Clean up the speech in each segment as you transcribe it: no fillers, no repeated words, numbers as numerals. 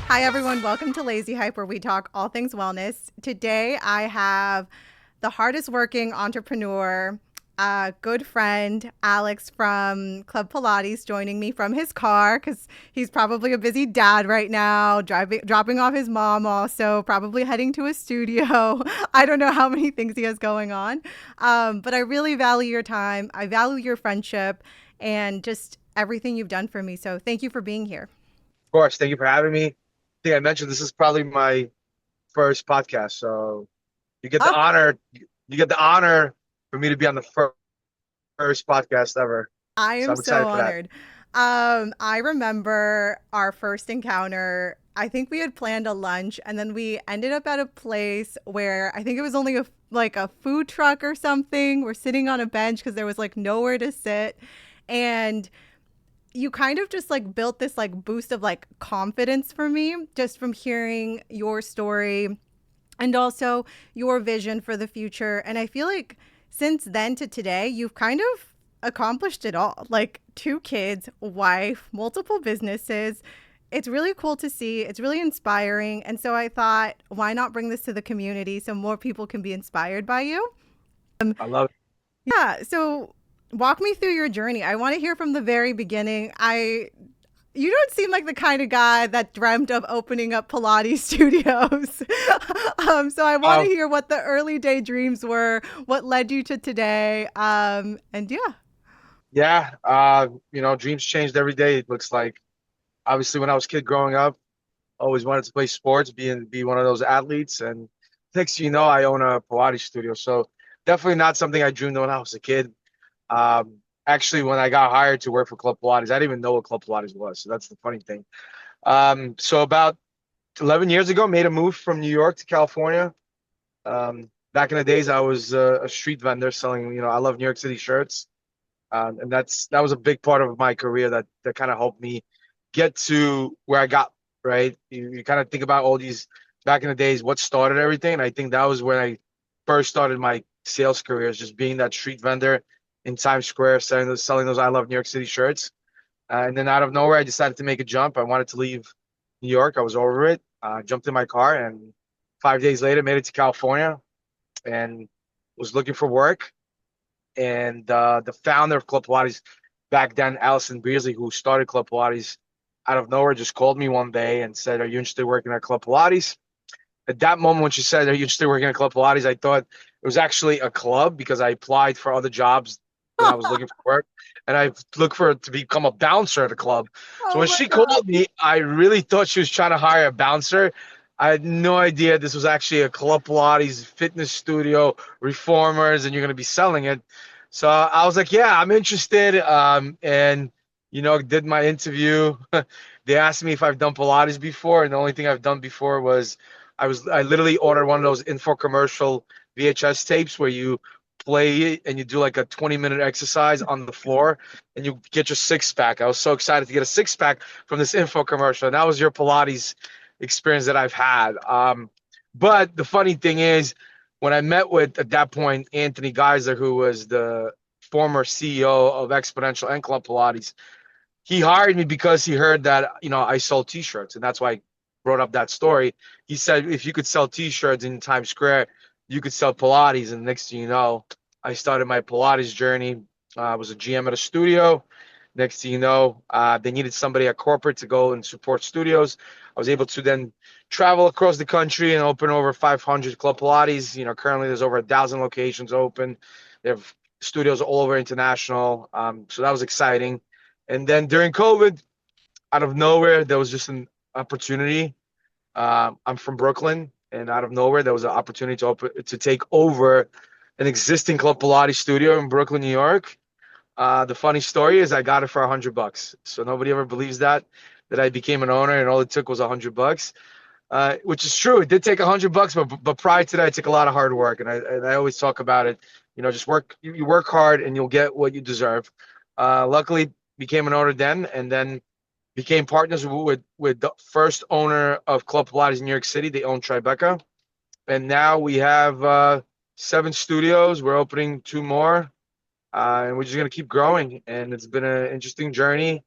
Hi, everyone. Welcome to Lazy Hype, where we talk all things wellness. Today, I have the hardest working entrepreneur, good friend, Alex from Club Pilates, joining me from his car because he's probably a busy dad right now, dropping off his mom, also, probably heading to a studio. I don't know how many things he has going on. But I really value your time. I value your friendship and just everything you've done for me. So, thank you for being here. Of course, thank you for having me. I think I mentioned this is probably my first podcast, so you get the Oh, honor. You get the honor for me to be on the first podcast ever. I So am I'm so excited for that. honored. I remember our first encounter. I think we had planned a lunch and then we ended up at a place where I think it was only like a food truck or something. We're sitting on a bench because there was like nowhere to sit. And you kind of just like built this like boost of like confidence for me just from hearing your story and also your vision for the future. And I feel like since then to today, you've kind of accomplished it all, like two kids, wife, multiple businesses. It's really cool to see. It's really inspiring. And so I thought, why not bring this to the community so more people can be inspired by you? I love it. Yeah. So walk me through your journey. I want to hear from the very beginning. You don't seem like the kind of guy that dreamt of opening up Pilates studios. So I want to Um, hear what the early day dreams were, what led you to today. And yeah. yeah, dreams changed every day. It looks like. Obviously, when I was a kid growing up, always wanted to play sports, be one of those athletes. And next thing you know, I own a Pilates studio. So definitely not something I dreamed of when I was a kid. Actually, when I got hired to work for Club Pilates, I didn't even know what Club Pilates was. So that's the funny thing. So about 11 years ago, made a move from New York to California. Back in the days, I was a street vendor selling, I love New York City shirts. And that was a big part of my career that kind of helped me get to where I got, right? You kind of think about all these back in the days, what started everything. And I think that was when I first started my sales career, is just being that street vendor in Times Square, selling those I love New York City shirts. And then out of nowhere, I decided to make a jump. I wanted to leave New York. I was over it. Jumped in my car, and 5 days later, made it to California and was looking for work. And the founder of Club Pilates back then, Allison Beasley, who started Club Pilates, out of nowhere, just called me one day and said, "Are you interested in working at Club Pilates?" At that moment, when she said, "Are you interested in working at Club Pilates?" I thought it was actually a club because I applied for other jobs when I was looking for work, and I looked for to become a bouncer at a club. So Oh when my she God. called me, I really thought she was trying to hire a bouncer. I had no idea this was actually a Club Pilates fitness studio, reformers, and you're going to be selling it. So I was like, "Yeah, I'm interested." And did my interview. They asked me if I've done Pilates before, and the only thing I've done before was I literally ordered one of those info commercial VHS tapes where you play it and you do like a 20-minute exercise on the floor and you get your six pack. I was so excited to get a six pack from this info commercial. And that was your Pilates experience that I've had. But the funny thing is, when I met with at that point Anthony Geyser, who was the former CEO of Exponential and Club Pilates, he hired me because he heard that I sold T-shirts, and that's why I brought up that story. He said if you could sell T-shirts in Times Square, you could sell Pilates, and next thing you know, I started my Pilates journey. I was a GM at a studio. Next thing you know, they needed somebody at corporate to go and support studios. I was able to then travel across the country and open over 500 Club Pilates. Currently there's over 1,000 locations open. They have studios all over international. So that was exciting. And then during COVID, out of nowhere, there was just an opportunity. I'm from Brooklyn, and out of nowhere, there was an opportunity to take over an existing Club Pilates studio in Brooklyn, New York. The funny story is I got it for $100. So nobody ever believes that I became an owner and all it took was $100. Which is true. It did take $100, but prior to that, it took a lot of hard work, and I always talk about it. Just work. You work hard, and you'll get what you deserve. Luckily, became an owner then, and then became partners with the first owner of Club Pilates in New York City. They own Tribeca, and now we have 7 studios. We're opening 2 more, and we're just gonna keep growing. And it's been an interesting journey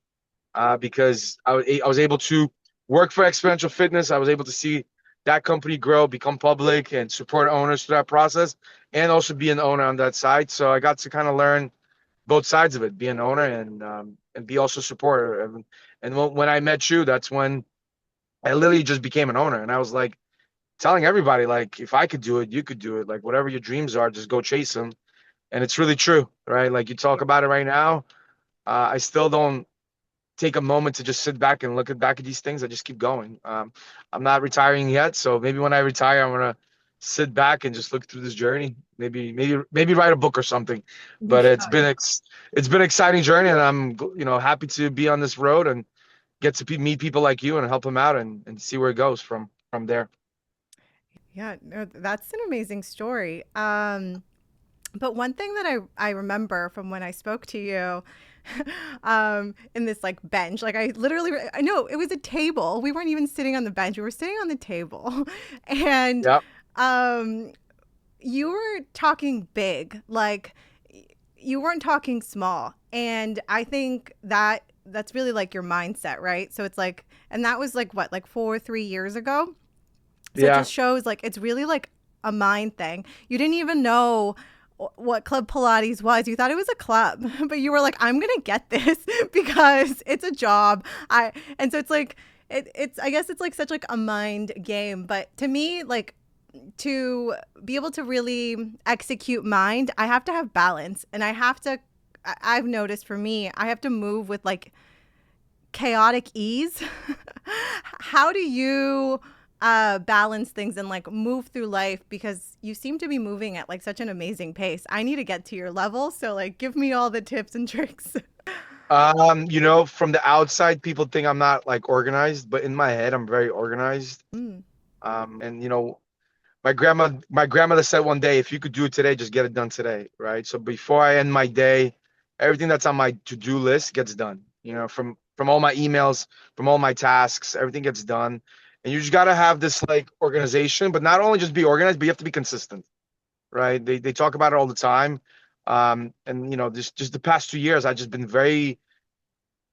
because I was able to worked for Exponential Fitness. I was able to see that company grow, become public, and support owners through that process, and also be an owner on that side. So I got to kind of learn both sides of it, be an owner and be also a supporter. And when I met you, that's when I literally just became an owner, and I was like telling everybody, like, if I could do it, you could do it. Like, whatever your dreams are, just go chase them. And it's really true, right? Like, you talk about it right now. I still don't take a moment to just sit back and look at back at these things. I just keep going. I'm not retiring yet, so maybe when I retire, I'm gonna sit back and just look through this journey. Maybe write a book or something. You But should. it's been an exciting journey, and I'm happy to be on this road and get to meet people like you and help them out and see where it goes from there. Yeah, no, that's an amazing story. But one thing that I remember from when I spoke to you, in this like bench, like I literally, I know it was a table. We weren't even sitting on the bench. We were sitting on the table, and Yeah. um, you were talking big, like you weren't talking small. And I think that that's really like your mindset, right? So it's like, and that was like what, like 3 years ago. So it Yeah. just shows like it's really like a mind thing. You didn't even know what Club Pilates was. You thought it was a club, but you were like, I'm gonna get this because it's a job. And so it's like it's I guess it's like such like a mind game. But to me, like to be able to really execute mind, I have to have balance, and I have to. I've noticed for me, I have to move with like chaotic ease. How do you balance things and like move through life, because you seem to be moving at like such an amazing pace? I need to get to your level, so like give me all the tips and tricks. From the outside, people think I'm not like organized, but in my head, I'm very organized. Mm. And my grandmother said one day, if you could do it today, just get it done today, right? So before I end my day, everything that's on my to-do list gets done. From all my emails, from all my tasks, everything gets done. And you just gotta have this like organization, but not only just be organized, but you have to be consistent, right? They talk about it all the time. And just the past 2 years, I've just been very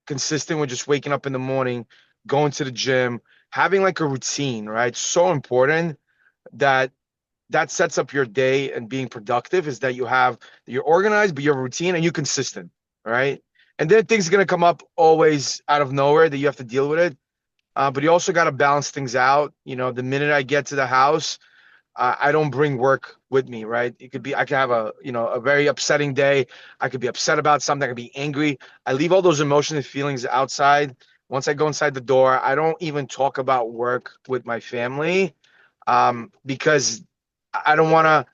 consistent with just waking up in the morning, going to the gym, having like a routine, right? So important that that sets up your day, and being productive is that you're organized, but you're routine and you're consistent, right? And then things are gonna come up always out of nowhere that you have to deal with it. But you also got to balance things out. The minute I get to the house, I don't bring work with me, right? I could have a very upsetting day. I could be upset about something. I could be angry. I leave all those emotions and feelings outside. Once I go inside the door, I don't even talk about work with my family, because I don't want to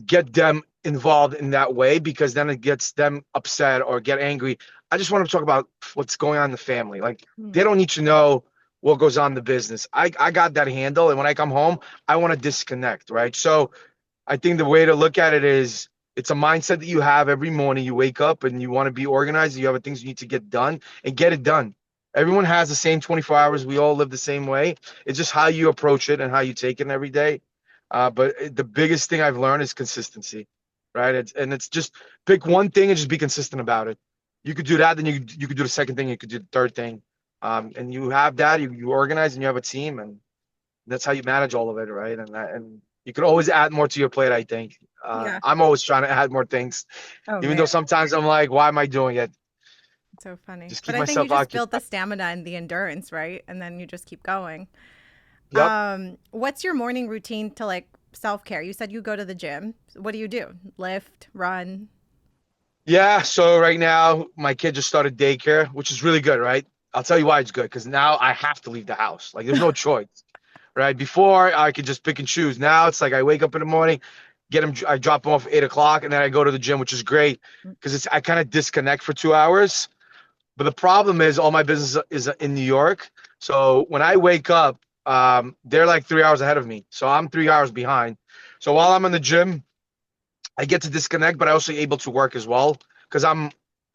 get them involved in that way, because then it gets them upset or get angry. I just want to talk about what's going on in the family. Like, they Mm. don't need to know what goes on in the business. I got that handle, and when I come home, I want to disconnect, right? So I think the way to look at it is, it's a mindset that you have every morning. You wake up and you want to be organized. You have things you need to get done, and get it done. Everyone has the same 24 hours. We all live the same way. It's just how you approach it and how you take it every day. But the biggest thing I've learned is consistency, right? It's just pick one thing and just be consistent about it. You could do that, then you could do the second thing, you could do the third thing, and you have that. You organize and you have a team, and that's how you manage all of it, right? And you could always add more to your plate. I think Yeah. I'm always trying to add more things, Oh even though man, sometimes I'm like, why am I doing it? it's so funny. Just But keep I think you myself just built the occupied. stamina and the endurance, right? And then you just keep going. Yep. What's your morning routine to like self care? You said you go to the gym. What do you do? Lift, run? Yeah, so right now my kid just started daycare, which is really good, right? I'll tell you why it's good, because now I have to leave the house. Like, there's no choice, right? Before I could just pick and choose. Now it's like I wake up in the morning, I drop him off at 8 o'clock, and then I go to the gym, which is great because I kind of disconnect for 2 hours. But the problem is all my business is in New York. So when I wake up, they're like 3 hours ahead of me. So I'm 3 hours behind. So while I'm in the gym, I get to disconnect, but I also able to work as well because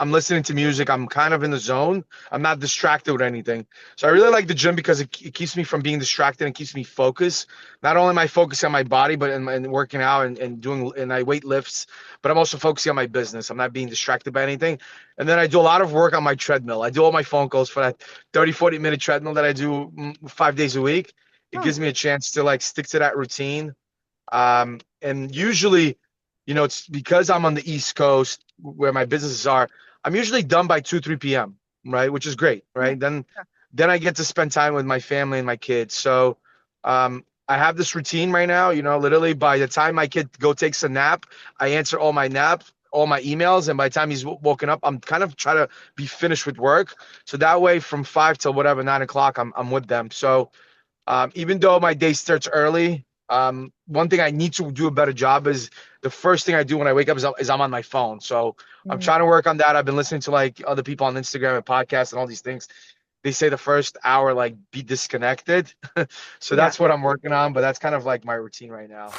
I'm listening to music. I'm kind of in the zone. I'm not distracted with anything. So I really like the gym because it keeps me from being distracted and keeps me focused. Not only am I focusing on my body, but in working out and doing, and I weight lifts, but I'm also focusing on my business. I'm not being distracted by anything. And then I do a lot of work on my treadmill. I do all my phone calls for that 30, 40-minute treadmill that I do 5 days a week. It Oh, gives me a chance to like stick to that routine. And usually, it's because I'm on the East Coast where my businesses are. I'm usually done by 2, 3 p.m., right? Which is great, yeah. right? Then I get to spend time with my family and my kids. So I have this routine right now, literally by the time my kid go takes a nap, I answer all my emails, and by the time he's woken up, I'm kind of trying to be finished with work. So that way from 5 till whatever 9 o'clock, I'm with them. So even though my day starts early, one thing I need to do a better job is the first thing I do when I wake up is I'm on my phone. So I'm Mm, trying to work on that. I've been listening to like other people on Instagram and podcasts and all these things. They say the first hour, like, be disconnected. So yeah. that's what I'm working on, but that's kind of like my routine right now.